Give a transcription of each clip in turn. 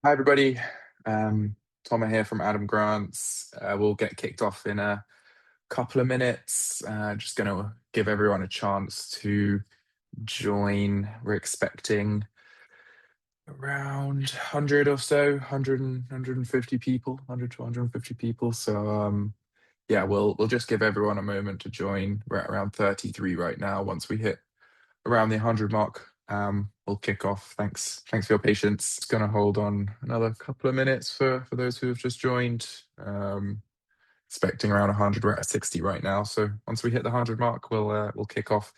Hi, everybody. Tomer here from Adam Grants. We'll get kicked off in a couple of minutes. Just going to give everyone a chance to join. We're expecting around 100 or so, 100 150 people, 100 to 150 people. So yeah, we'll just give everyone a moment to join. We're at around 33 right now. Once we hit around the 100 mark, we'll kick off. Thanks for your patience. It's going to hold on another couple of minutes for those who have just joined. Expecting around 100. We're at 60 right now. So once we hit the 100 mark, we'll kick off.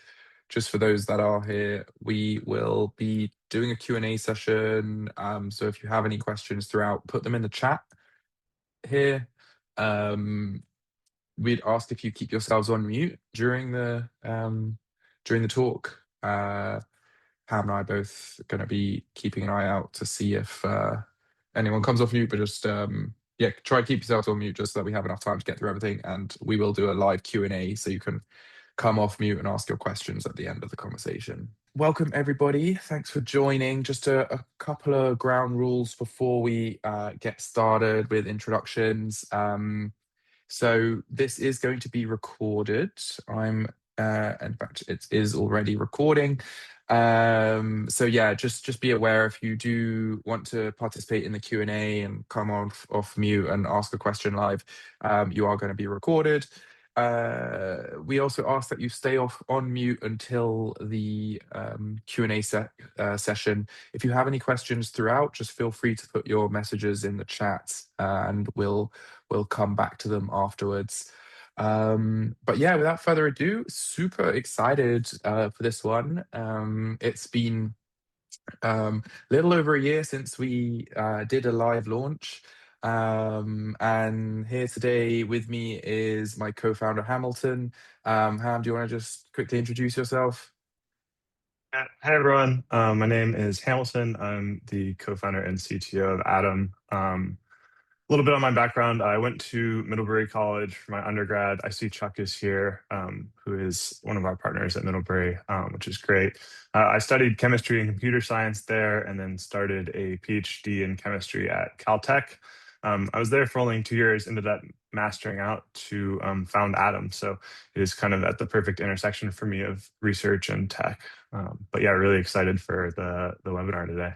Just for those that are here, we will be doing a Q&A session. So if you have any questions throughout, put them in the chat here. We'd ask if you keep yourselves on mute during the talk. Pam and I both going to be keeping an eye out to see if anyone comes off mute, but just yeah, try to keep yourselves on mute just so that we have enough time to get through everything. And we will do a live Q&A so you can come off mute and ask your questions at the end of the conversation. Welcome, everybody. Thanks for joining. Just a couple of ground rules before we get started with introductions. So this is going to be recorded. In fact, it is already recording. So yeah, just be aware if you do want to participate in the Q&A and come off mute and ask a question live, you are going to be recorded. We also ask that you stay on mute until the Q&A session. If you have any questions throughout, just feel free to put your messages in the chat, and we'll come back to them afterwards. But yeah, without further ado, super excited for this one. It's been a little over a year since we did a live launch. And here today with me is my co-founder Hamilton. Ham, do you want to just quickly introduce yourself? Hi, everyone. My name is Hamilton. I'm the co-founder and CTO of Atom. A little bit on my background. I went to Middlebury College for my undergrad. I see Chuck is here, who is one of our partners at Middlebury, which is great. I studied chemistry and computer science there and then started a PhD in chemistry at Caltech. I was there for only 2 years, ended up mastering out to found Atom. So it is kind of at the perfect intersection for me of research and tech. But yeah, really excited for the webinar today.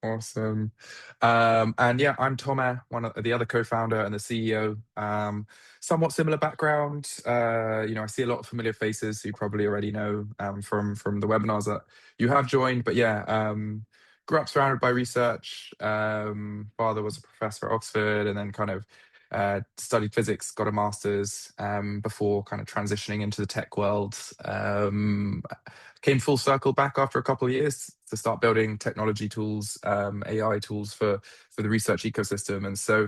Awesome. And yeah, I'm Tomer, one of the other co-founder and the CEO. Somewhat similar background. I see a lot of familiar faces who you probably already know from the webinars that you have joined. But yeah, grew up surrounded by research. Father was a professor at Oxford, and then kind of studied physics, got a master's before kind of transitioning into the tech world. Came full circle back after a couple of years to start building technology tools, AI tools for the research ecosystem. And so,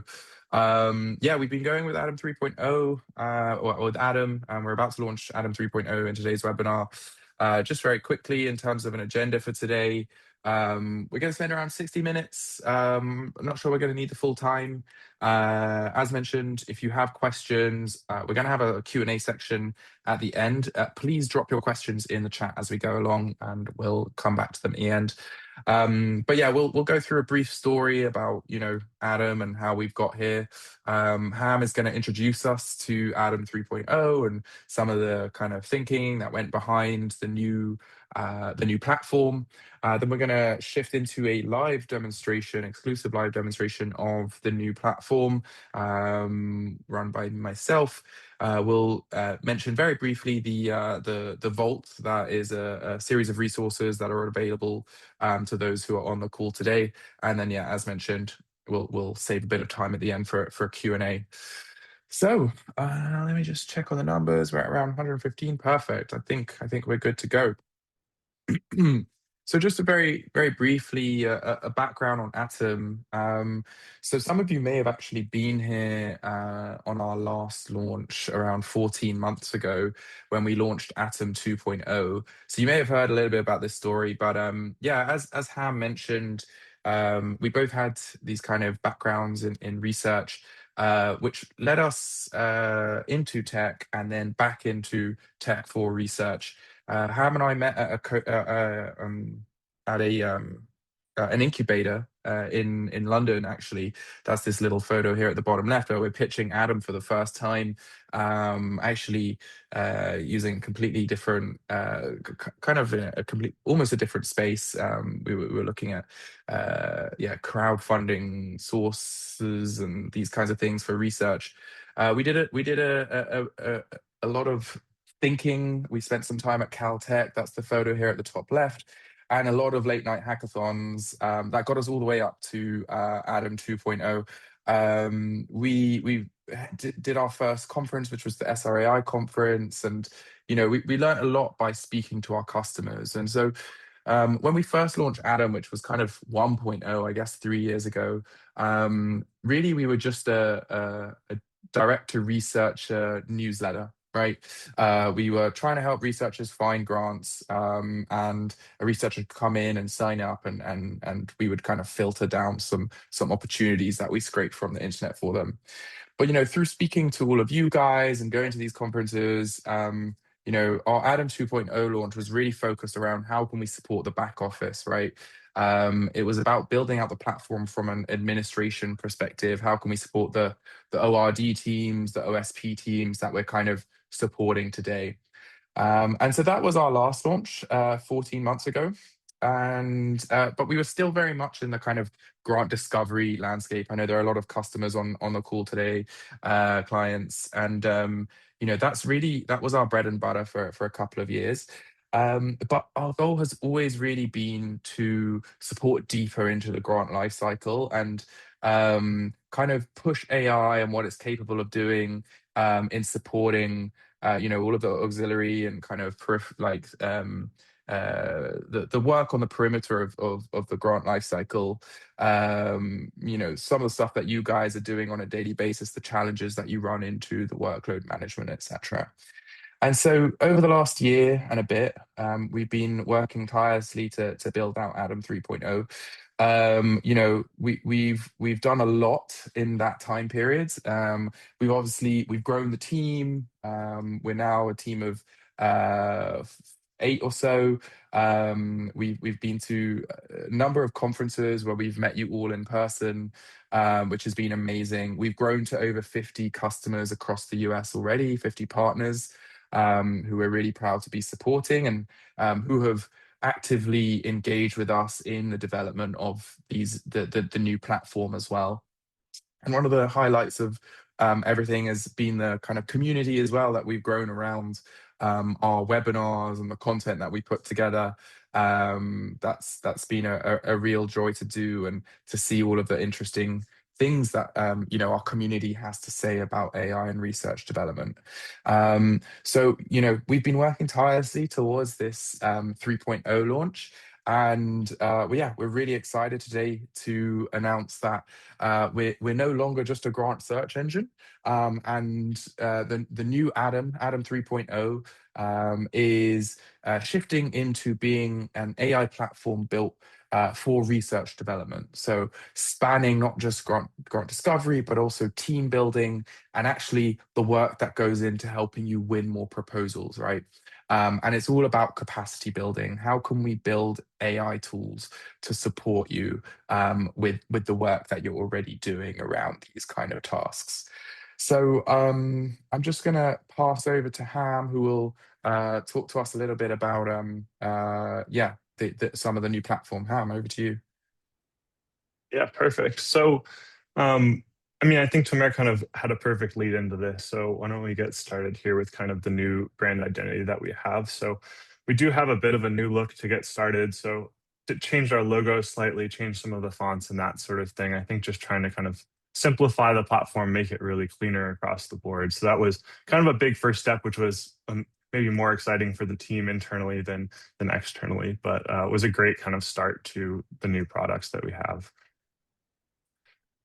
yeah, we've been going with Atom 3.0, or with Atom, and we're about to launch Atom 3.0 in today's webinar. Just very quickly, in terms of an agenda for today, we're going to spend around 60 minutes. I'm not sure we're going to need the full time. As mentioned, if you have questions, we're going to have a Q&A section at the end. Please drop your questions in the chat as we go along, and we'll come back to them at the end. But yeah, we'll go through a brief story about Atom and how we've got here. Ham is going to introduce us to Atom 3.0 and some of the kind of thinking that went behind the new platform. Then we're going to shift into a live demonstration, exclusive live demonstration of the new platform, run by myself. We'll mention very briefly the Vault. That is a series of resources that are available to those who are on the call today. And then, yeah, as mentioned, we'll save a bit of time at the end for a Q&A. So let me just check on the numbers. We're at around 115. Perfect. I think we're good to go. So just a very, very briefly, a background on Atom. So some of you may have actually been here on our last launch around 14 months ago when we launched Atom 2.0. So you may have heard a little bit about this story, but yeah, as Ham mentioned, we both had these kind of backgrounds in research, which led us into tech and then back into tech for research. Ham and I met at a an incubator in London. Actually, that's this little photo here at the bottom left where we're pitching Adam for the first time. Actually, using completely different, kind of a complete, almost a different space. We were looking at, yeah, crowdfunding sources and these kinds of things for research. We did a lot of thinking. We spent some time at Caltech. That's the photo here at the top left, and a lot of late night hackathons that got us all the way up to Adam 2.0. We did our first conference, which was the SRAI conference, and we learned a lot by speaking to our customers. And so when we first launched Adam, which was kind of 1.0, I guess 3 years ago, really we were just a direct to researcher newsletter. Right. We were trying to help researchers find grants, and a researcher could come in and sign up, and we would kind of filter down some opportunities that we scraped from the internet for them. But through speaking to all of you guys and going to these conferences, our Adam 2.0 launch was really focused around how can we support the back office, right? It was about building out the platform from an administration perspective. How can we support the ORD teams, the OSP teams that we're kind of supporting today? And so that was our last launch 14 months ago. And but we were still very much in the kind of grant discovery landscape. I know there are a lot of customers on the call today, clients, and that was our bread and butter for a couple of years. But our goal has always really been to support deeper into the grant lifecycle and kind of push AI and what it's capable of doing in supporting all of the auxiliary and kind of the work on the perimeter of the grant lifecycle. Some of the stuff that you guys are doing on a daily basis, the challenges that you run into, the workload management, etc. And so over the last year and a bit, we've been working tirelessly to build out Adam 3.0. We've done a lot in that time period. We've grown the team. We're now a team of 8 or so. We've been to a number of conferences where we've met you all in person, which has been amazing. We've grown to over 50 customers across the US already, 50 partners, who we're really proud to be supporting, and who have actively engaged with us in the development of the new platform as well. And one of the highlights of everything has been the kind of community as well that we've grown around our webinars and the content that we put together. That's been a real joy to do, and to see all of the interesting things that our community has to say about AI and research development. So we've been working tirelessly towards this 3.0 launch. And we're really excited today to announce that we're no longer just a grant search engine. And the new Adam 3.0, is shifting into being an AI platform built for research development. So spanning not just grant discovery, but also team building and actually the work that goes into helping you win more proposals, right? And it's all about capacity building. How can we build AI tools to support you with the work that you're already doing around these kind of tasks? So I'm just going to pass over to Ham, who will talk to us a little bit about some of the new platform. Ham, over to you. Yeah, perfect. So, I think Tomer kind of had a perfect lead into this. So why don't we get started here with kind of the new brand identity that we have. So we do have a bit of a new look to get started. So to change our logo slightly, change some of the fonts and that sort of thing. I think just trying to kind of simplify the platform, make it really cleaner across the board. So that was kind of a big first step, which was maybe more exciting for the team internally than externally, but was a great kind of start to the new products that we have.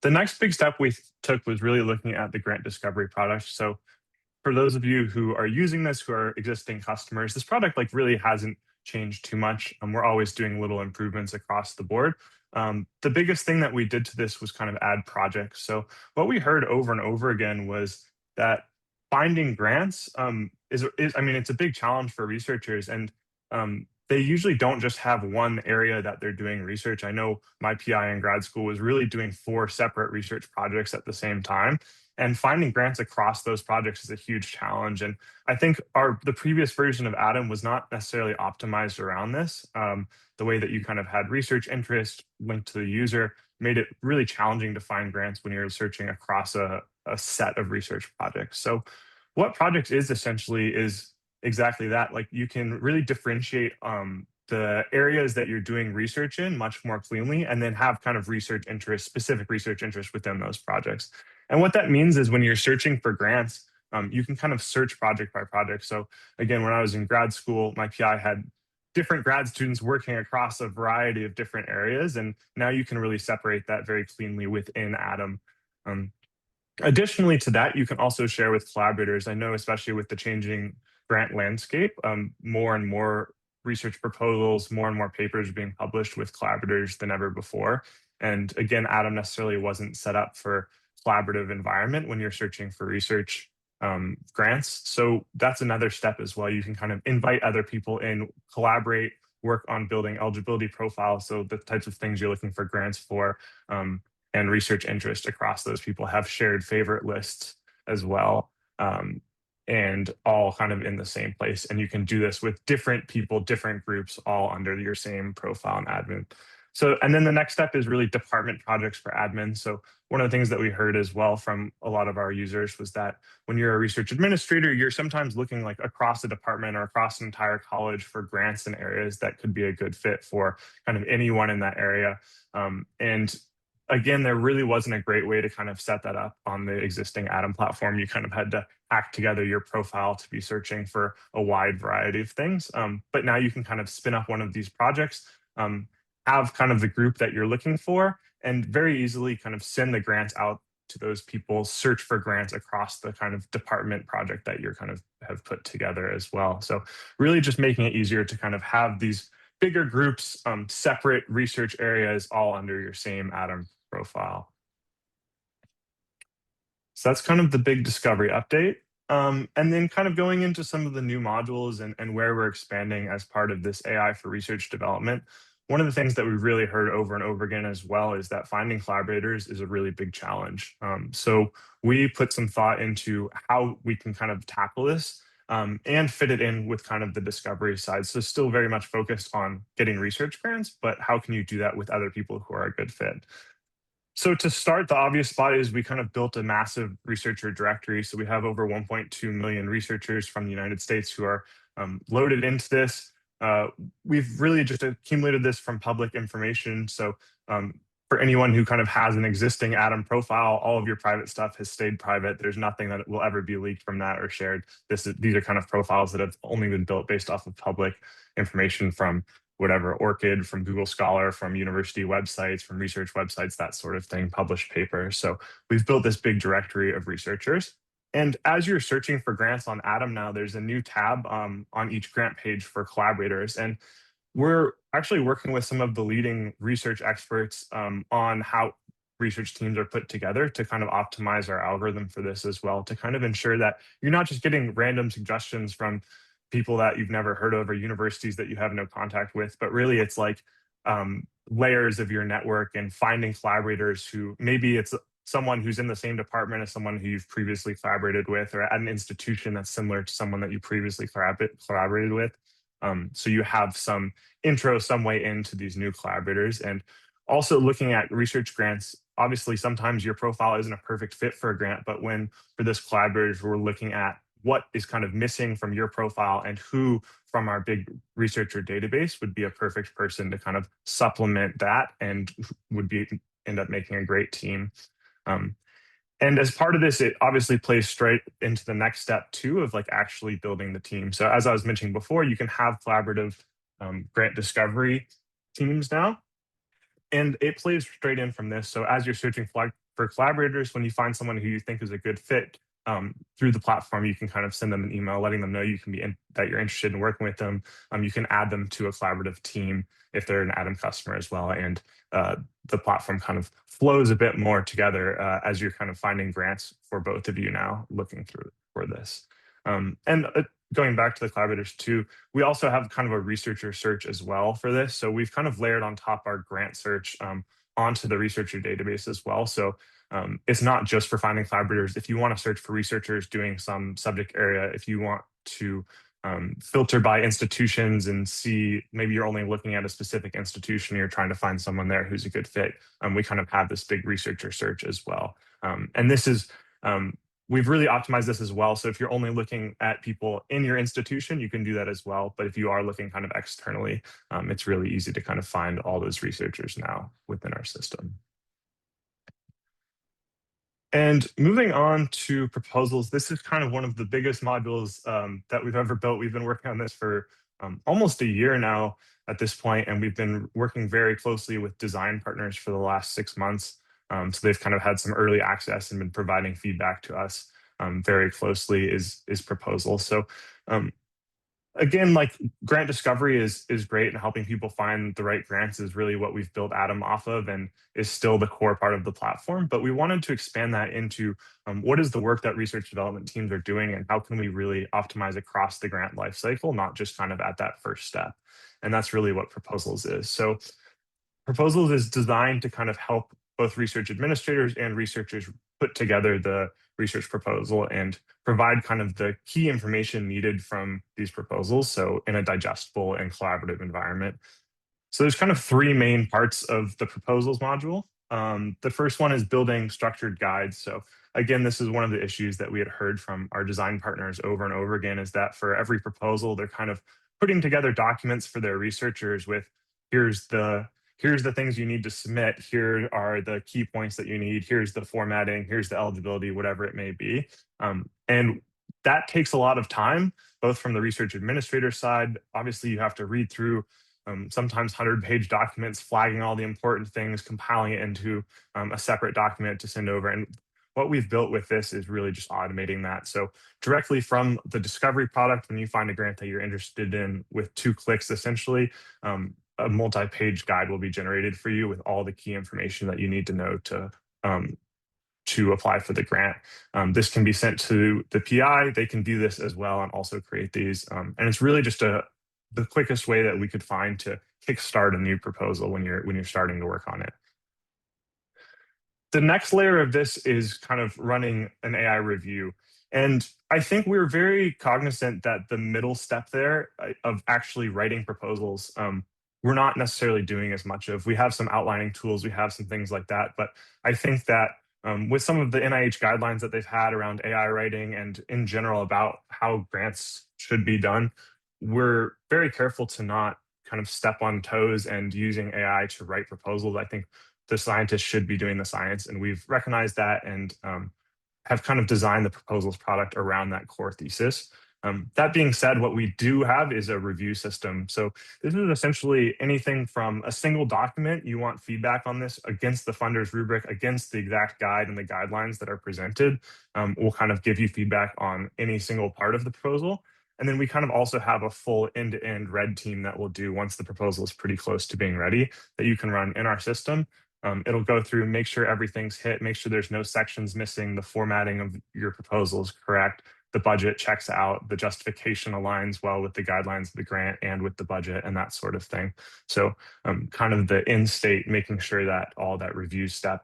The next big step we took was really looking at the grant discovery product. So for those of you who are using this, who are existing customers, this product really hasn't changed too much. We're always doing little improvements across the board. The biggest thing that we did to this was kind of add projects. So what we heard over and over again was that finding grants it's a big challenge for researchers, and they usually don't just have one area that they're doing research. I know my PI in grad school was really doing 4 separate research projects at the same time. And finding grants across those projects is a huge challenge. And I think the previous version of Atom was not necessarily optimized around this. The way that you kind of had research interest linked to the user made it really challenging to find grants when you're searching across a set of research projects. So what projects is essentially is exactly that. Like you can really differentiate the areas that you're doing research in much more cleanly, and then have kind of research interest, specific research interest within those projects. And what that means is when you're searching for grants, you can kind of search project by project. So again, when I was in grad school, my PI had different grad students working across a variety of different areas, and now you can really separate that very cleanly within Atom. Um, Additionally to that, you can also share with collaborators. I know, especially with the changing grant landscape, more and more research proposals, more and more papers are being published with collaborators than ever before. And again, Atom necessarily wasn't set up for collaborative environment when you're searching for research grants. So that's another step as well. You can kind of invite other people in, collaborate, work on building eligibility profiles. So the types of things you're looking for grants for. And research interest across those people, have shared favorite lists as well, and all kind of in the same place. And you can do this with different people, different groups, all under your same profile and admin. So, and then the next step is really department projects for admin. So one of the things that we heard as well from a lot of our users was that when you're a research administrator, you're sometimes looking like across a department or across an entire college for grants in areas that could be a good fit for kind of anyone in that area. And again, there really wasn't a great way to kind of set that up on the existing Atom platform. You kind of had to hack together your profile to be searching for a wide variety of things. But now you can kind of spin up one of these projects, have kind of the group that you're looking for, and very easily kind of send the grants out to those people, search for grants across the kind of department project that you're kind of have put together as well. So really just making it easier to kind of have these bigger groups, separate research areas, all under your same Atom profile. So that's kind of the big discovery update. And then kind of going into some of the new modules and where we're expanding as part of this AI for research development. One of the things that we've really heard over and over again as well is that finding collaborators is a really big challenge. So we put some thought into how we can kind of tackle this, and fit it in with kind of the discovery side. So still very much focused on getting research grants, but how can you do that with other people who are a good fit? So to start, the obvious spot is we kind of built a massive researcher directory. So we have over 1.2 million researchers from the United States who are loaded into this. We've really just accumulated this from public information. So for anyone who kind of has an existing Atom profile, all of your private stuff has stayed private. There's nothing that will ever be leaked from that or shared. These are kind of profiles that have only been built based off of public information from whatever, ORCID, from Google Scholar, from university websites, from research websites, that sort of thing, published papers. So we've built this big directory of researchers. And as you're searching for grants on Atom now, there's a new tab on each grant page for collaborators. And we're actually working with some of the leading research experts on how research teams are put together to kind of optimize our algorithm for this as well, to kind of ensure that you're not just getting random suggestions from people that you've never heard of or universities that you have no contact with, but really it's like layers of your network and finding collaborators who maybe it's someone who's in the same department as someone who you've previously collaborated with, or at an institution that's similar to someone that you previously collaborated with. So you have some intro, some way into these new collaborators. And also looking at research grants, obviously sometimes your profile isn't a perfect fit for a grant, but when for this collaborators, we're looking at what is kind of missing from your profile and who from our big researcher database would be a perfect person to kind of supplement that and would be end up making a great team. And as part of this, it obviously plays straight into the next step too of like actually building the team. So as I was mentioning before, you can have collaborative grant discovery teams now, and it plays straight in from this. So as you're searching for collaborators, when you find someone who you think is a good fit through the platform, you can kind of send them an email letting them know you can be that you're interested in working with them. You can add them to a collaborative team if they're an Atom customer as well. And the platform kind of flows a bit more together as you're kind of finding grants for both of you now looking through for this. And going back to the collaborators too, we also have kind of a researcher search as well for this. So we've kind of layered on top our grant search onto the researcher database as well. So it's not just for finding collaborators. If you want to search for researchers doing some subject area, if you want to filter by institutions and see maybe you're only looking at a specific institution, you're trying to find someone there who's a good fit, we kind of have this big researcher search as well. And this is we've really optimized this as well. So if you're only looking at people in your institution, you can do that as well. But if you are looking kind of externally, it's really easy to kind of find all those researchers now within our system. And moving on to proposals, this is kind of one of the biggest modules that we've ever built. We've been working on this for almost a year now at this point, and we've been working very closely with design partners for the last 6 months. So they've kind of had some early access and been providing feedback to us very closely is proposals. So again, like grant discovery is great, and helping people find the right grants is really what we've built Atom off of and is still the core part of the platform. But we wanted to expand that into what is the work that research development teams are doing, and how can we really optimize across the grant lifecycle, not just kind of at that first step. And that's really what proposals is. So proposals is designed to kind of help both research administrators and researchers put together the research proposal and provide kind of the key information needed from these proposals, so in a digestible and collaborative environment. So there's kind of three main parts of the proposals module. The first one is building structured guides. So again, this is one of the issues that we had heard from our design partners over and over again, is that for every proposal, they're kind of putting together documents for their researchers with here's the here's the things you need to submit, here are the key points that you need, here's the formatting, here's the eligibility, whatever it may be. And that takes a lot of time, both from the research administrator side. Obviously, you have to read through sometimes 100-page documents, flagging all the important things, compiling it into a separate document to send over. And what we've built with this is really just automating that. So directly from the discovery product, when you find a grant that you're interested in, with 2 clicks, essentially, a multi-page guide will be generated for you with all the key information that you need to know to apply for the grant. This can be sent to the PI. They can view this as well and also create these. And it's really just the quickest way that we could find to kickstart a new proposal when you're starting to work on it. The next layer of this is kind of running an AI review. And I think we're very cognizant that the middle step there of actually writing proposals, we're not necessarily doing as much of. We have some outlining tools, we have some things like that. But I think that with some of the NIH guidelines that they've had around AI writing and in general about how grants should be done, we're very careful to not kind of step on toes and using AI to write proposals. I think the scientists should be doing the science, and we've recognized that and have kind of designed the proposals product around that core thesis. That being said, what we do have is a review system. So this is essentially anything from a single document. You want feedback on this against the funder's rubric, against the exact guide and the guidelines that are presented. We'll kind of give you feedback on any single part of the proposal. And then we kind of also have a full end-to-end red team that will do, once the proposal is pretty close to being ready, that you can run in our system. It'll go through, make sure everything's hit, make sure there's no sections missing, the formatting of your proposal is correct, the budget checks out, the justification aligns well with the guidelines of the grant and with the budget and that sort of thing. So kind of the end state, making sure that all that review step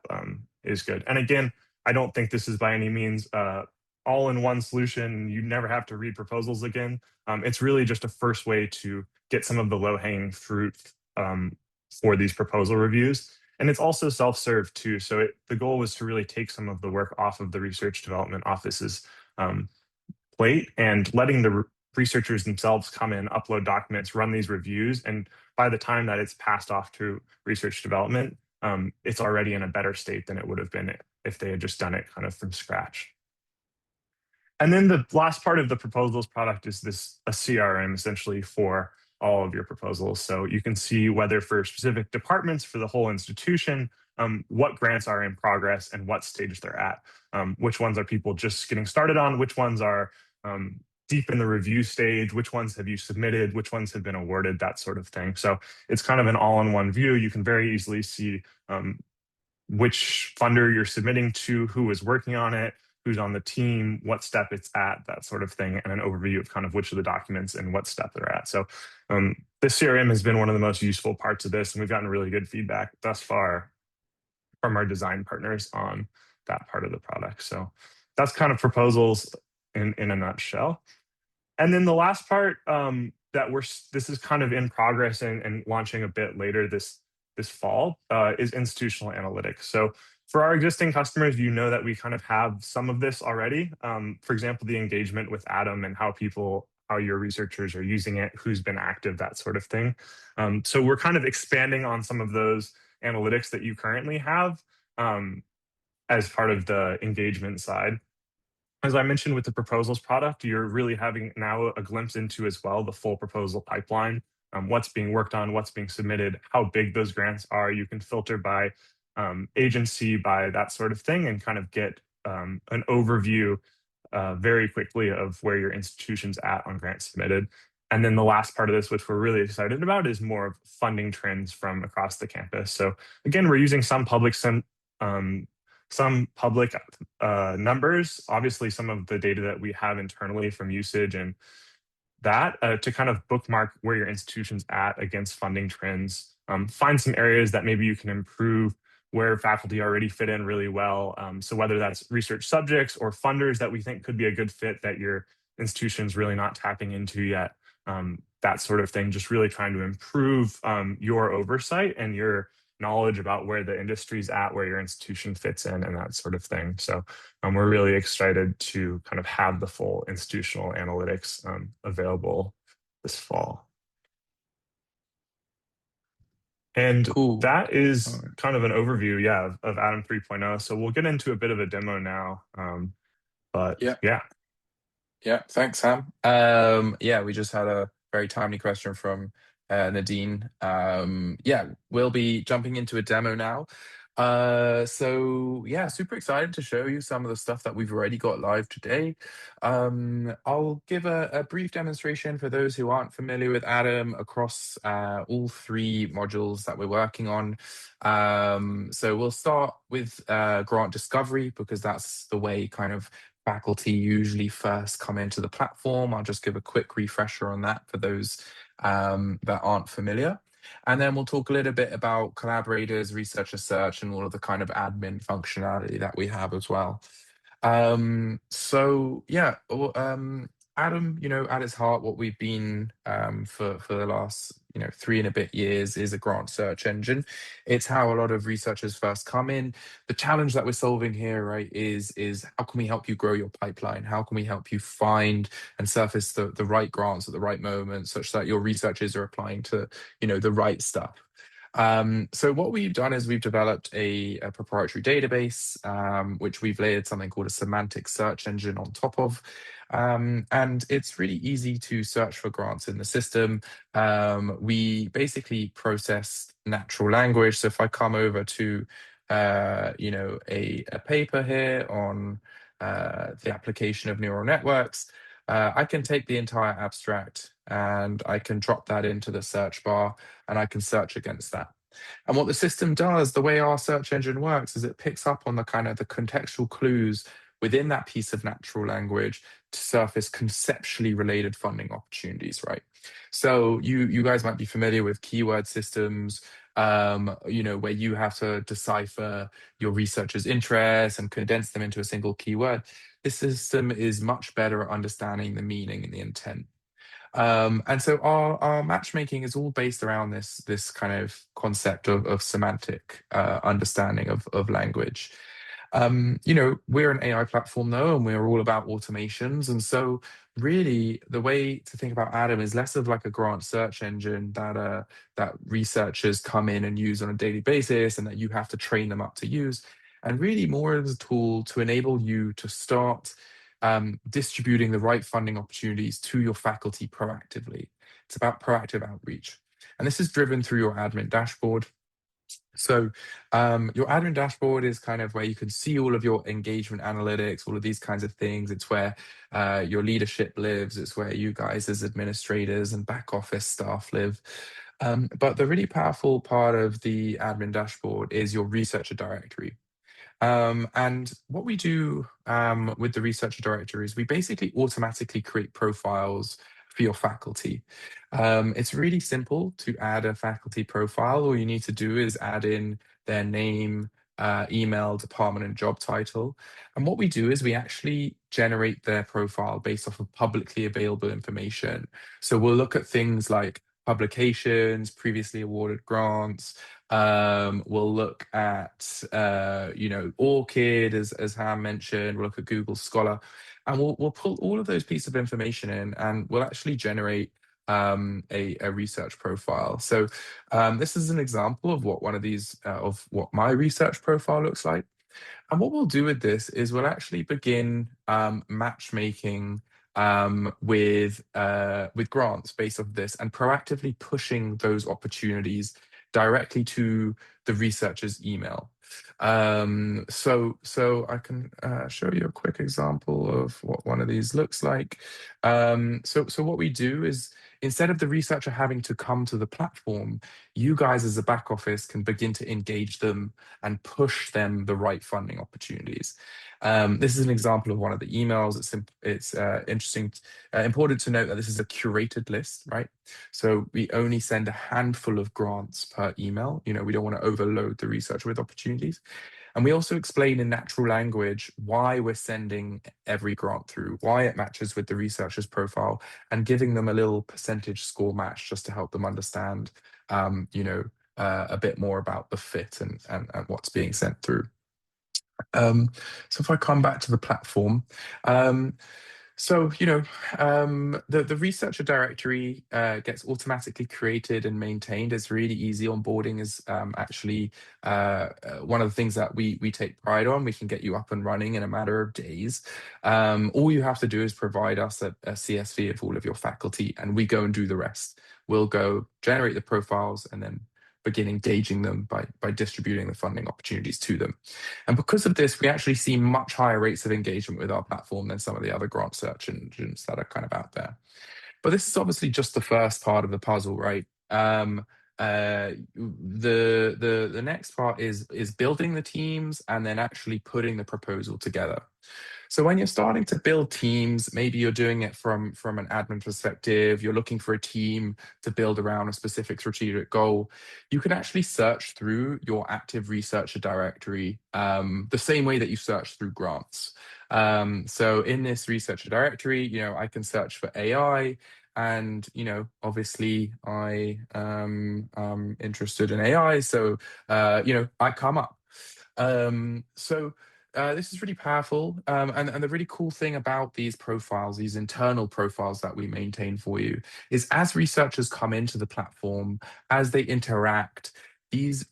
is good. And again, I don't think this is by any means all-in-one solution. You never have to read proposals again. It's really just a first way to get some of the low-hanging fruit for these proposal reviews. And it's also self-serve too. So the goal was to really take some of the work off of the research development office's plate and letting the researchers themselves come in, upload documents, run these reviews. And by the time that it's passed off to research development, it's already in a better state than it would have been if they had just done it kind of from scratch. And then the last part of the proposals product is a CRM essentially for all of your proposals. So you can see whether for specific departments, for the whole institution, what grants are in progress and what stage they're at. Which ones are people just getting started on? Which ones are deep in the review stage? Which ones have you submitted? Which ones have been awarded? That sort of thing. So it's kind of an all-in-one view. You can very easily see which funder you're submitting to, who is working on it, who's on the team, what step it's at, that sort of thing, and an overview of kind of which of the documents and what step they're at. So the CRM has been one of the most useful parts of this, and we've gotten really good feedback thus far from our design partners on that part of the product. So that's kind of proposals in a nutshell. And then the last part that this is kind of in progress and launching a bit later this fall is institutional analytics. So for our existing customers, you know that we kind of have some of this already. For example, the engagement with Atom and how your researchers are using it, who's been active, that sort of thing. So we're kind of expanding on some of those analytics that you currently have as part of the engagement side. As I mentioned with the proposals product, you're really having now a glimpse into as well the full proposal pipeline, what's being worked on, what's being submitted, how big those grants are. You can filter by agency, by that sort of thing, and kind of get an overview very quickly of where your institution's at on grants submitted. And then the last part of this, which we're really excited about, is more of funding trends from across the campus. So again, we're using some public numbers, obviously some of the data that we have internally from usage and that to kind of bookmark where your institution's at against funding trends, find some areas that maybe you can improve where faculty already fit in really well. So whether that's research subjects or funders that we think could be a good fit that your institution's really not tapping into yet, that sort of thing, just really trying to improve your oversight and your knowledge about where the industry's at, where your institution fits in, and that sort of thing. So we're really excited to kind of have the full institutional analytics available this fall. And Cool. that is All right. kind of an overview, yeah, of Atom 3.0. So we'll get into a bit of a demo now. But Yeah. yeah. Yeah, thanks, Sam. Yeah, we just had a very timely question from Nadine. Yeah, we'll be jumping into a demo now. So yeah, super excited to show you some of the stuff that we've already got live today. I'll give a brief demonstration for those who aren't familiar with Atom across all three modules that we're working on. So we'll start with grant discovery because that's the way kind of faculty usually first come into the platform. I'll just give a quick refresher on that for those that aren't familiar. And then we'll talk a little bit about collaborators, researcher search, and all of the kind of admin functionality that we have as well. So yeah, Atom, at its heart, what we've been for the last 3 and a bit years is a grant search engine. It's how a lot of researchers first come in. The challenge that we're solving here, right, is how can we help you grow your pipeline? How can we help you find and surface the right grants at the right moment, such that your researchers are applying to the right stuff. So what we've done is we've developed a proprietary database, which we've layered something called a semantic search engine on top of. And it's really easy to search for grants in the system. We basically process natural language. So if I come over to, a paper here on the application of neural networks, I can take the entire abstract and I can drop that into the search bar and I can search against that. And what the system does, the way our search engine works, is it picks up on the kind of the contextual clues within that piece of natural language to surface conceptually related funding opportunities, right? So you guys might be familiar with keyword systems, where you have to decipher your researcher's interests and condense them into a single keyword. This system is much better at understanding the meaning and the intent. And so our matchmaking is all based around this kind of concept of semantic understanding of language. We're an AI platform though, and we're all about automations. And so really the way to think about Atom is less of like a grant search engine that researchers come in and use on a daily basis and that you have to train them up to use, and really more as a tool to enable you to start distributing the right funding opportunities to your faculty proactively. It's about proactive outreach. And this is driven through your admin dashboard. So your admin dashboard is kind of where you can see all of your engagement analytics, all of these kinds of things. It's where your leadership lives. It's where you guys as administrators and back office staff live. But the really powerful part of the admin dashboard is your researcher directory. And what we do with the researcher directory is we basically automatically create profiles for your faculty. It's really simple to add a faculty profile. All you need to do is add in their name, email, department, and job title. And what we do is we actually generate their profile based off of publicly available information. So we'll look at things like publications, previously awarded grants. We'll look at, ORCID, as Ham mentioned. We'll look at Google Scholar, and we'll pull all of those pieces of information in, and we'll actually generate a research profile. So this is an example of what one of these of what my research profile looks like. And what we'll do with this is we'll actually begin matchmaking with grants based off this, and proactively pushing those opportunities directly to the researcher's email. So I can show you a quick example of what one of these looks like. So what we do is, instead of the researcher having to come to the platform, you guys as a back office can begin to engage them and push them the right funding opportunities. This is an example of one of the emails. It's interesting, important to note that this is a curated list, right? So we only send a handful of grants per email. We don't want to overload the researcher with opportunities. And we also explain in natural language why we're sending every grant through, why it matches with the researcher's profile, and giving them a little percentage score match just to help them understand, a bit more about the fit and what's being sent through. So if I come back to the platform, the researcher directory gets automatically created and maintained. It's really easy. Onboarding is actually one of the things that we take pride on. We can get you up and running in a matter of days. All you have to do is provide us a CSV of all of your faculty, and we go and do the rest. We'll go generate the profiles and then begin engaging them by distributing the funding opportunities to them. And because of this, we actually see much higher rates of engagement with our platform than some of the other grant search engines that are kind of out there. But this is obviously just the first part of the puzzle, right? The next part is building the teams and then actually putting the proposal together. So when you're starting to build teams, maybe you're doing it from an admin perspective, you're looking for a team to build around a specific strategic goal, you can actually search through your active researcher directory the same way that you search through grants. So in this researcher directory, I can search for AI. And obviously, I'm interested in AI, so I come up. This is really powerful. And the really cool thing about these profiles, these internal profiles that we maintain for you, is as researchers come into the platform, as they interact, these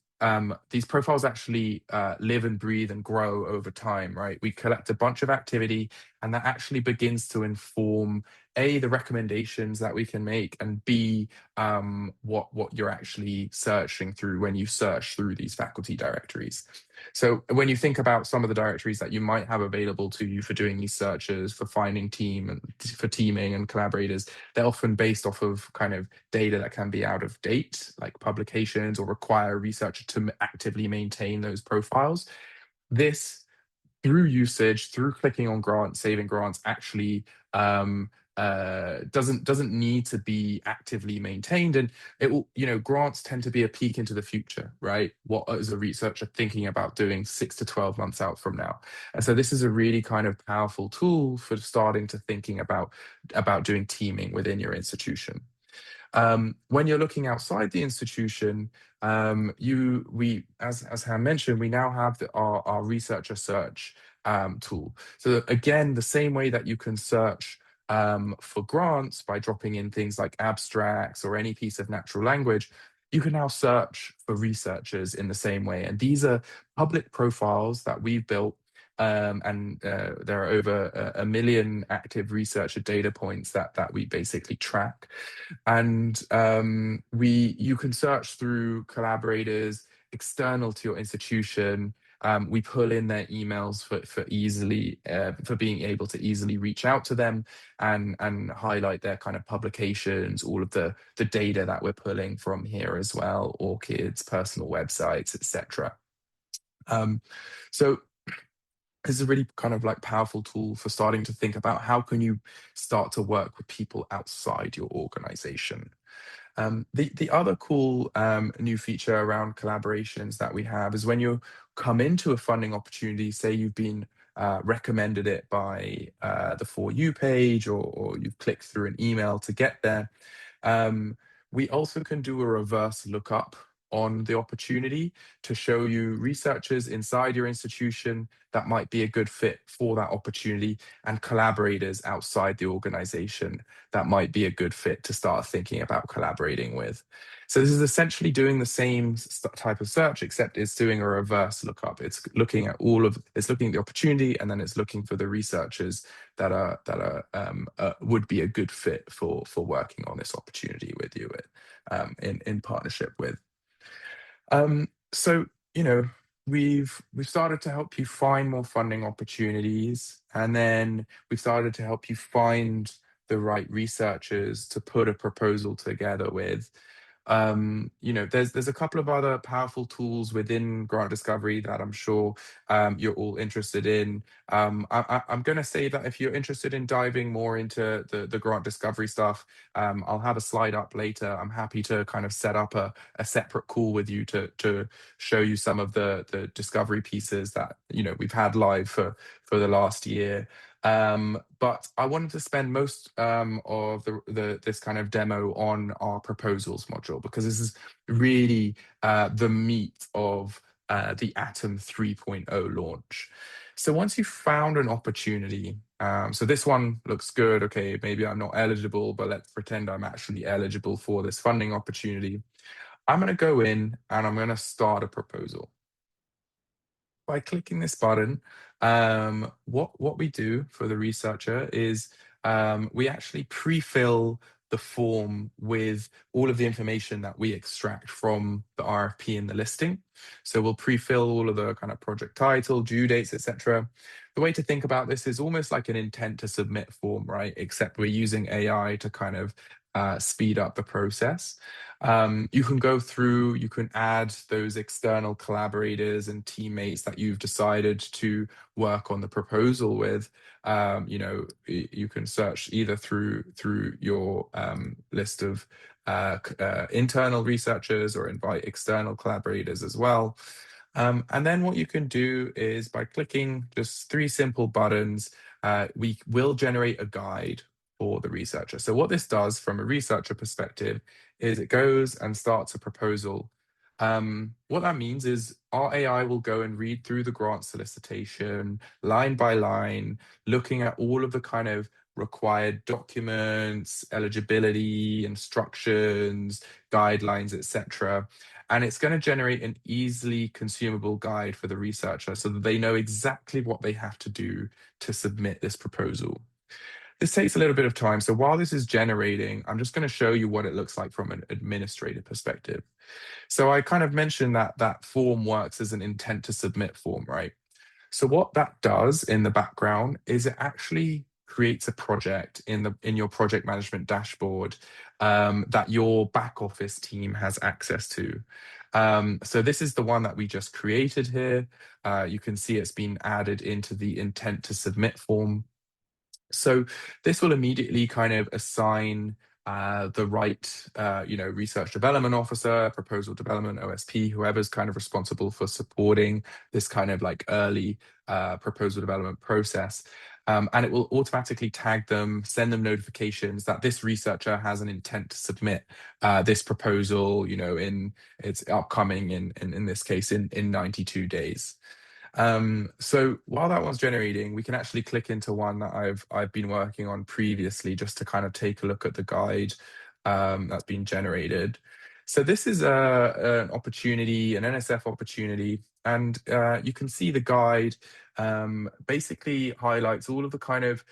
profiles actually live and breathe and grow over time, right? We collect a bunch of activity, and that actually begins to inform A, the recommendations that we can make, and B, what you're actually searching through when you search through these faculty directories. So when you think about some of the directories that you might have available to you for doing these searches, for finding team and for teaming and collaborators, they're often based off of kind of data that can be out of date, like publications, or require a researcher to actively maintain those profiles. This, through usage, through clicking on grants, saving grants, actually doesn't need to be actively maintained. And it will, grants tend to be a peek into the future, right? What is a researcher thinking about doing 6 to 12 months out from now? And so this is a really kind of powerful tool for starting to thinking about doing teaming within your institution. When you're looking outside the institution, as Ham mentioned, we now have our researcher search tool. So again, the same way that you can search for grants by dropping in things like abstracts or any piece of natural language, you can now search for researchers in the same way. And these are public profiles that we've built. And there are over a million active researcher data points that we basically track. And you can search through collaborators external to your institution. We pull in their emails for being able to easily reach out to them and highlight their kind of publications, all of the data that we're pulling from here as well, ORCID's personal websites, etc. So This is a really kind of like powerful tool for starting to think about how can you start to work with people outside your organization. The other cool new feature around collaborations that we have is when you come into a funding opportunity, say you've been recommended it by the For You page, or you've clicked through an email to get there. Um, we also can do a reverse lookup on the opportunity to show you researchers inside your institution that might be a good fit for that opportunity, and collaborators outside the organization that might be a good fit to start thinking about collaborating with. So this is essentially doing the same type of search, except it's doing a reverse lookup. It's looking at it's looking at the opportunity, and then it's looking for the researchers that would be a good fit for working on this opportunity with you in partnership with. So we've started to help you find more funding opportunities, and then we've started to help you find the right researchers to put a proposal together with. There's a couple of other powerful tools within grant discovery that I'm sure you're all interested in. I'm going to say that if you're interested in diving more into the grant discovery stuff, I'll have a slide up later. I'm happy to kind of set up a separate call with you to show you some of the discovery pieces that we've had live for the last year. But I wanted to spend most of this kind of demo on our proposals module, because this is really the meat of the Atom 3.0 launch. So once you've found an opportunity, so this one looks good. Okay, maybe I'm not eligible, but let's pretend I'm actually eligible for this funding opportunity. I'm going to go in and I'm going to start a proposal. By clicking this button, what we do for the researcher is we actually pre-fill the form with all of the information that we extract from the RFP and the listing. So we'll pre-fill all of the kind of project title, due dates, etc. The way to think about this is almost like an intent to submit form, right? Except we're using AI to kind of speed up the process. You can go through, you can add those external collaborators and teammates that you've decided to work on the proposal with. You can search either through your list of internal researchers, or invite external collaborators as well. And then what you can do is, by clicking just three simple buttons, we will generate a guide for the researcher. So what this does from a researcher perspective is it goes and starts a proposal. What that means is our AI will go and read through the grant solicitation line by line, looking at all of the kind of required documents, eligibility, instructions, guidelines, etc. And it's going to generate an easily consumable guide for the researcher so that they know exactly what they have to do to submit this proposal. This takes a little bit of time. So while this is generating, I'm just going to show you what it looks like from an administrative perspective. So I kind of mentioned that that form works as an intent to submit form, right? So what that does in the background is it actually creates a project in your project management dashboard that your back office team has access to. So this is the one that we just created here. You can see it's been added into the intent to submit form. So this will immediately kind of assign the right, research development officer, proposal development, OSP, whoever's kind of responsible for supporting this kind of like early proposal development process. And it will automatically tag them, send them notifications that this researcher has an intent to submit this proposal, in it's upcoming in this case in 92 days. So while that one's generating, we can actually click into one that I've been working on previously, just to kind of take a look at the guide that's been generated. So this is an opportunity, an NSF opportunity, and you can see the guide basically highlights all of the kind of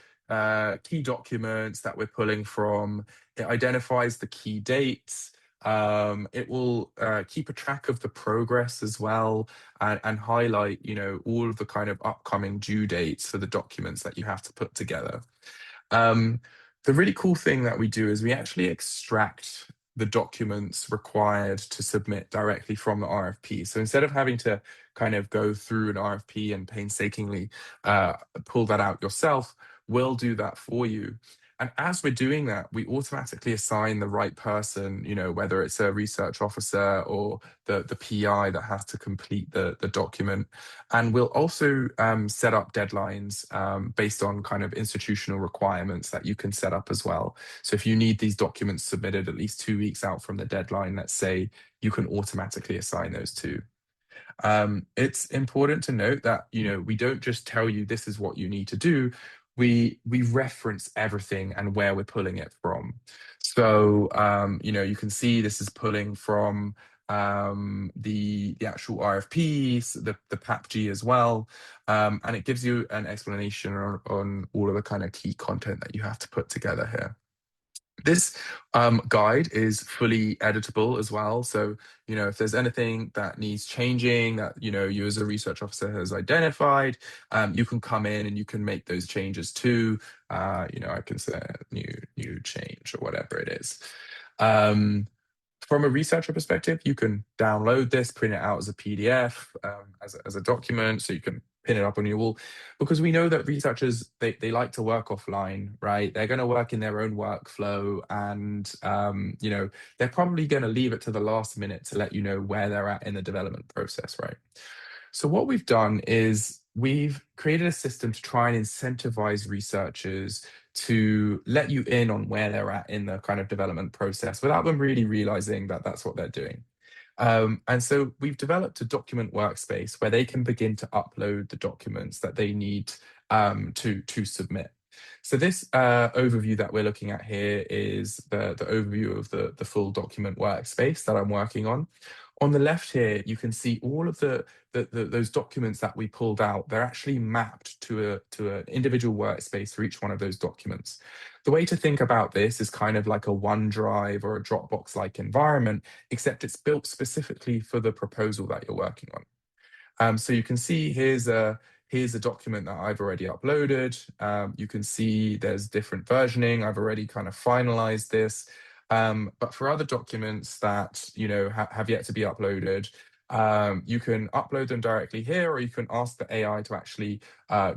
key documents that we're pulling from. It identifies the key dates. It will keep a track of the progress as well, and highlight, all of the kind of upcoming due dates for the documents that you have to put together. The really cool thing that we do is we actually extract the documents required to submit directly from the RFP. So instead of having to kind of go through an RFP and painstakingly pull that out yourself, we'll do that for you. And as we're doing that, we automatically assign the right person, whether it's a research officer or the PI that has to complete the document. And we'll also set up deadlines based on kind of institutional requirements that you can set up as well. So if you need these documents submitted at least 2 weeks out from the deadline, let's say, you can automatically assign those too. It's important to note that we don't just tell you this is what you need to do. We reference everything and where we're pulling it from. So you can see this is pulling from the actual RFPs, the PAPG as well, and it gives you an explanation on all of the kind of key content that you have to put together here. This guide is fully editable as well. So, if there's anything that needs changing that, you as a research officer has identified, you can come in and you can make those changes too. I can say new change or whatever it is. From a researcher perspective, you can download this, print it out as a PDF, as a document, so you can pin it up on your wall. Because we know that researchers, they like to work offline, right? They're going to work in their own workflow, and they're probably going to leave it to the last minute to let you know where they're at in the development process, right? So what we've done is we've created a system to try and incentivize researchers to let you in on where they're at in the kind of development process without them really realizing that that's what they're doing. And so we've developed a document workspace where they can begin to upload the documents that they need to submit. So this overview that we're looking at here is the overview of the full document workspace that I'm working on. On the left here, you can see all of those documents that we pulled out. They're actually mapped to an individual workspace for each one of those documents. The way to think about this is kind of like a OneDrive or a Dropbox-like environment, except it's built specifically for the proposal that you're working on. So you can see here's a document that I've already uploaded. You can see there's different versioning. I've already kind of finalized this. But for other documents that have yet to be uploaded, you can upload them directly here, or you can ask the AI to actually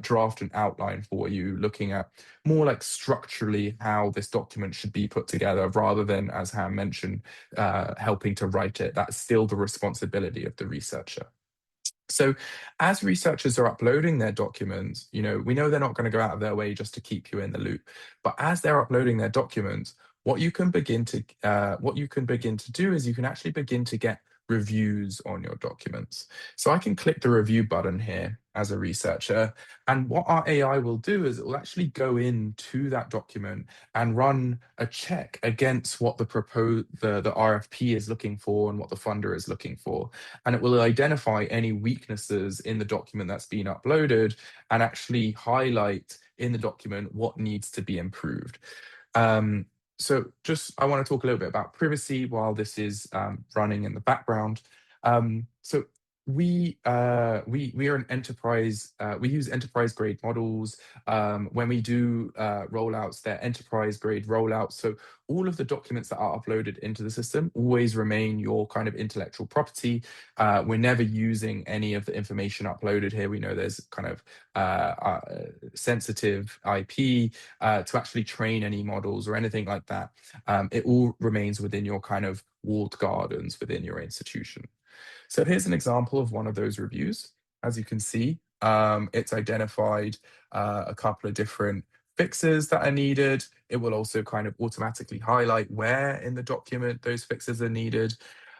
draft an outline for you, looking at more like structurally how this document should be put together, rather than, as Ham mentioned, helping to write it. That's still the responsibility of the researcher. So as researchers are uploading their documents, we know they're not going to go out of their way just to keep you in the loop. But as they're uploading their documents, what you can begin to do is you can actually begin to get reviews on your documents. So I can click the review button here as a researcher, and what our AI will do is it will actually go into that document and run a check against what the RFP is looking for and what the funder is looking for. And it will identify any weaknesses in the document that's been uploaded and actually highlight in the document what needs to be improved. So I want to talk a little bit about privacy while this is running in the background. So we are an enterprise. We use enterprise grade models. When we do rollouts, they're enterprise grade rollouts. So all of the documents that are uploaded into the system always remain your kind of intellectual property. We're never using any of the information uploaded here. We know there's kind of sensitive IP to actually train any models or anything like that. It all remains within your kind of walled gardens within your institution. So here's an example of one of those reviews. As you can see, it's identified a couple of different fixes that are needed. It will also kind of automatically highlight where in the document those fixes are needed.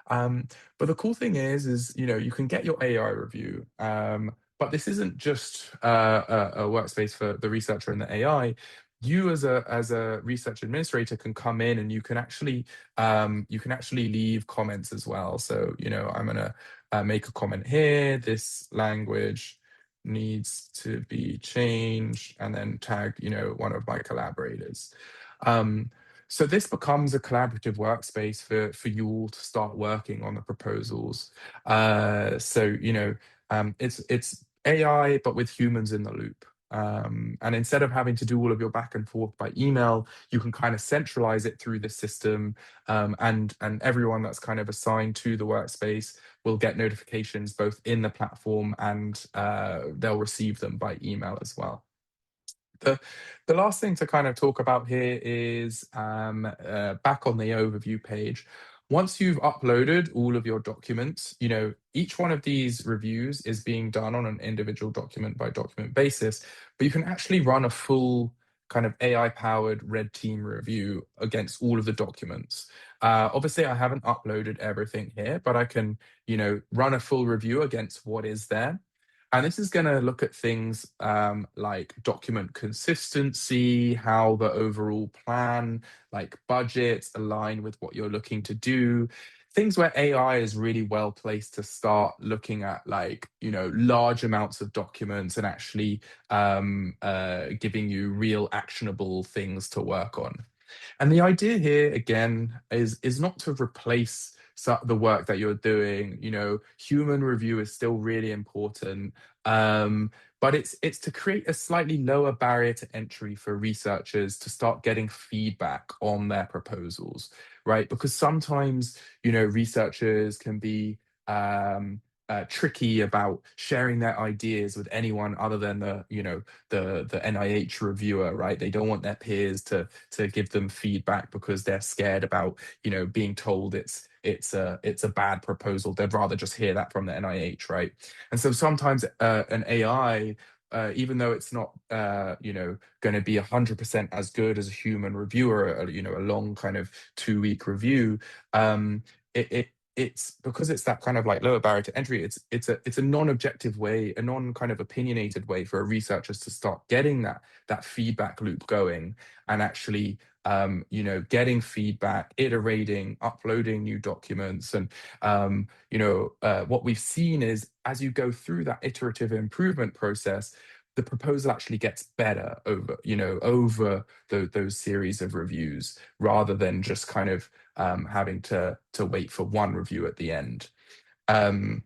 But the cool thing is you can get your AI review, but this isn't just a workspace for the researcher and the AI. You as a research administrator can come in and you can actually leave comments as well. So I'm gonna make a comment here. This language needs to be changed, and then tag one of my collaborators. So this becomes a collaborative workspace for you all to start working on the proposals. So it's AI, but with humans in the loop. And instead of having to do all of your back and forth by email, you can kind of centralize it through the system, and everyone that's kind of assigned to the workspace will get notifications both in the platform, and they'll receive them by email as well. The the last thing to kind of talk about here is back on the overview page. Once you've uploaded all of your documents, each one of these reviews is being done on an individual document by document basis, but you can actually run a full kind of AI powered red team review against all of the documents. Obviously, I haven't uploaded everything here, but I can, run a full review against what is there. And this is going to look at things like document consistency, how the overall plan, like budgets, align with what you're looking to do. Things where AI is really well placed to start looking at, like, large amounts of documents and actually giving you real actionable things to work on. And the idea here again is not to replace the work that you're doing. Human review is still really important, but it's to create a slightly lower barrier to entry for researchers to start getting feedback on their proposals, right? Because sometimes researchers can be tricky about sharing their ideas with anyone other than the NIH reviewer, right? They don't want their peers to give them feedback because they're scared about being told it's a bad proposal. They'd rather just hear that from the NIH, right? And so sometimes an AI, even though it's not going to be 100% as good as a human reviewer, a long kind of 2 week review, it's because it's that kind of like lower barrier to entry. It's a non-objective way, a non kind of opinionated way for researchers to start getting that feedback loop going, and actually getting feedback, iterating, uploading new documents. And what we've seen is, as you go through that iterative improvement process, the proposal actually gets better over those series of reviews, rather than just kind of having to wait for one review at the end. Um,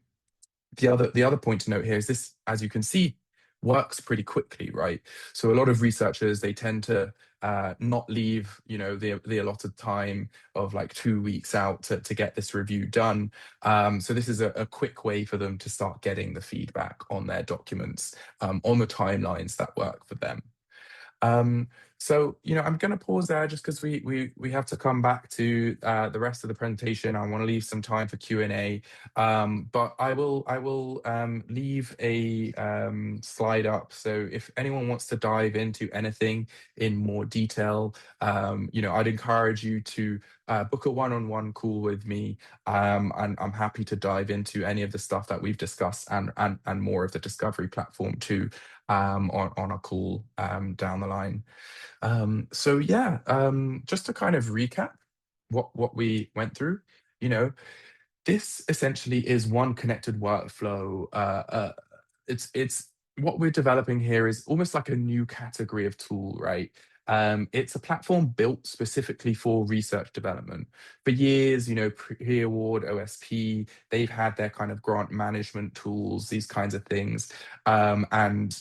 the other point to note here is this, as you can see, works pretty quickly, right? So a lot of researchers, they tend to not leave, the allotted time of like 2 weeks out to get this review done. So this is a quick way for them to start getting the feedback on their documents on the timelines that work for them. Um, so, I'm going to pause there just because we have to come back to the rest of the presentation. I want to leave some time for Q&A, but I will leave a slide up. So if anyone wants to dive into anything in more detail, I'd encourage you to book a one-on-one call with me, and I'm happy to dive into any of the stuff that we've discussed, and more of the discovery platform too, on a call down the line. So yeah, just to kind of recap what we went through, you know, this essentially is one connected workflow. It's what we're developing here is almost like a new category of tool, right? It's a platform built specifically for research development. For years, pre-award, OSP, they've had their kind of grant management tools, these kinds of things. And,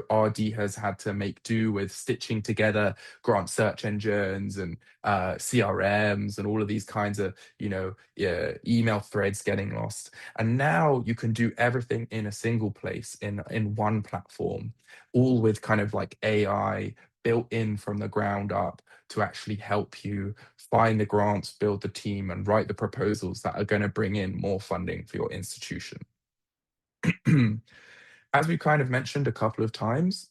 RD has had to make do with stitching together grant search engines and CRMs and all of these kinds of, yeah, email threads getting lost. And now you can do everything in a single place, in one platform, all with kind of like AI built in from the ground up to actually help you find the grants, build the team, and write the proposals that are going to bring in more funding for your institution. As we kind of mentioned a couple of times,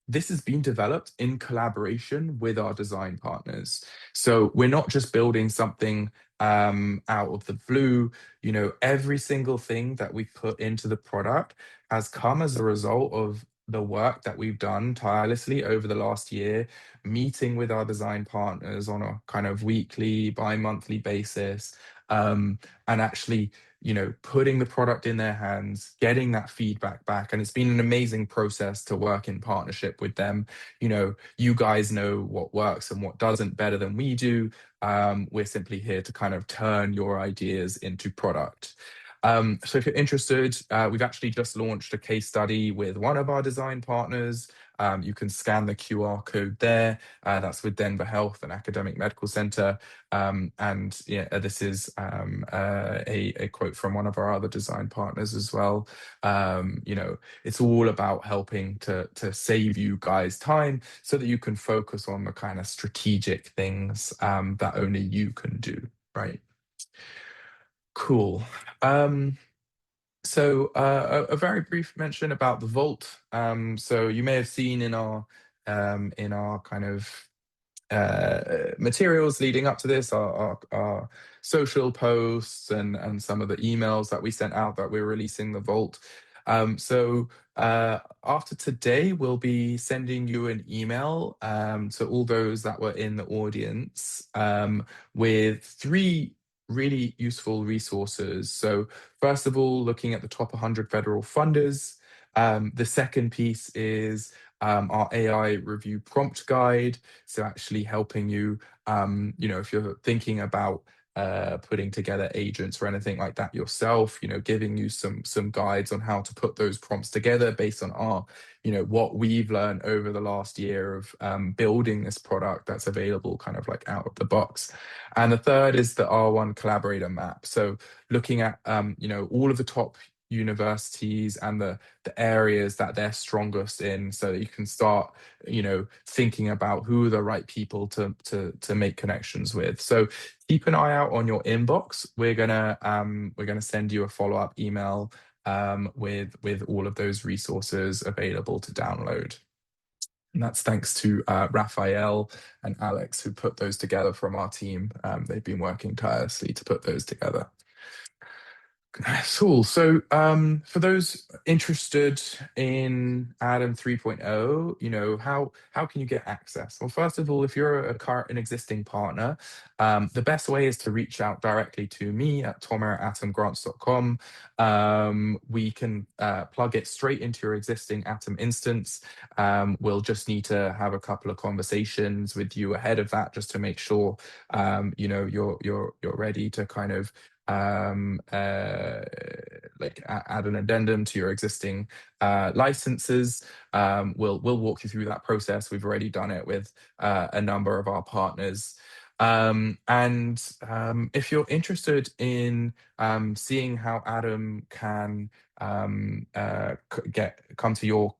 this has been developed in collaboration with our design partners. So we're not just building something out of the blue. Every single thing that we put into the product has come as a result of the work that we've done tirelessly over the last year, meeting with our design partners on a kind of weekly, bi-monthly basis, and actually putting the product in their hands, getting that feedback back. And it's been an amazing process to work in partnership with them. You guys know what works and what doesn't better than we do. We're simply here to kind of turn your ideas into product. So if you're interested, we've actually just launched a case study with one of our design partners. You can scan the QR code there. That's with Denver Health and Academic Medical Center. And yeah, this is a quote from one of our other design partners as well. It's all about helping to save you guys time so that you can focus on the kind of strategic things that only you can do, right? Cool. A very brief mention about the Vault. So you may have seen in our kind of materials leading up to this, our social posts and some of the emails that we sent out that we're releasing the Vault. After today, we'll be sending you an email to all those that were in the audience with three really useful resources. So first of all, looking at the top 100 federal funders. The second piece is our AI review prompt guide. So actually helping you, if you're thinking about putting together agents or anything like that yourself, giving you some guides on how to put those prompts together based on our, what we've learned over the last year of building this product that's available kind of like out of the box. And the third is the R1 collaborator map. So looking at, all of the top universities and the areas that they're strongest in so that you can start thinking about who are the right people to make connections with. So keep an eye out on your inbox. We're gonna send you a follow-up email with all of those resources available to download. And that's thanks to Raphael and Alex who put those together from our team. They've been working tirelessly to put those together. Cool. So, for those interested in Adam 3.0, how can you get access? Well, first of all, if you're an existing partner, the best way is to reach out directly to me at tomer@atomgrants.com. We can plug it straight into your existing Atom instance. We'll just need to have a couple of conversations with you ahead of that, just to make sure, you're ready to kind of add an addendum to your existing licenses. We'll walk you through that process. We've already done it with a number of our partners. If you're interested in seeing how Adam can come to your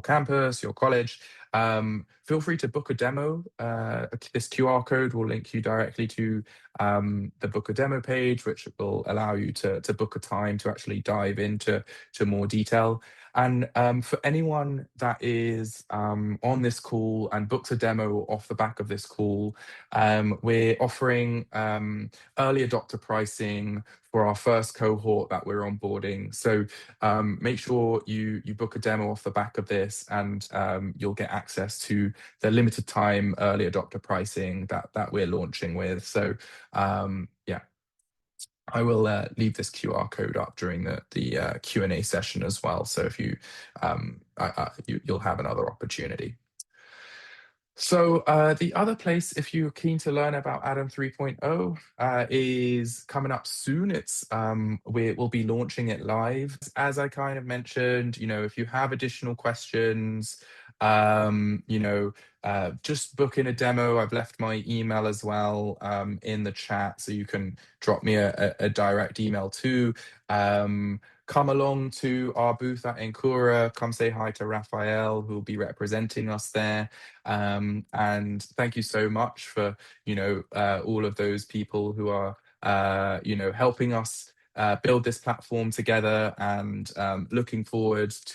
campus, your college, feel free to book a demo. This QR code will link you directly to the book a demo page, which will allow you to book a time to actually dive into more detail. And for anyone that is on this call and books a demo off the back of this call, we're offering early adopter pricing for our first cohort that we're onboarding. So make sure you book a demo off the back of this, and you'll get access to the limited time early adopter pricing that we're launching with. So yeah, I will leave this QR code up during the Q&A session as well. So if you'll have another opportunity. So the other place, if you're keen to learn about Adam 3.0, is coming up soon. We'll be launching it live. As I kind of mentioned, if you have additional questions, just book in a demo. I've left my email as well in the chat, so you can drop me a direct email too. Come along to our booth at Encura. Come say hi to Raphael, who will be representing us there. And thank you so much for all of those people who are helping us build this platform together, and looking forward to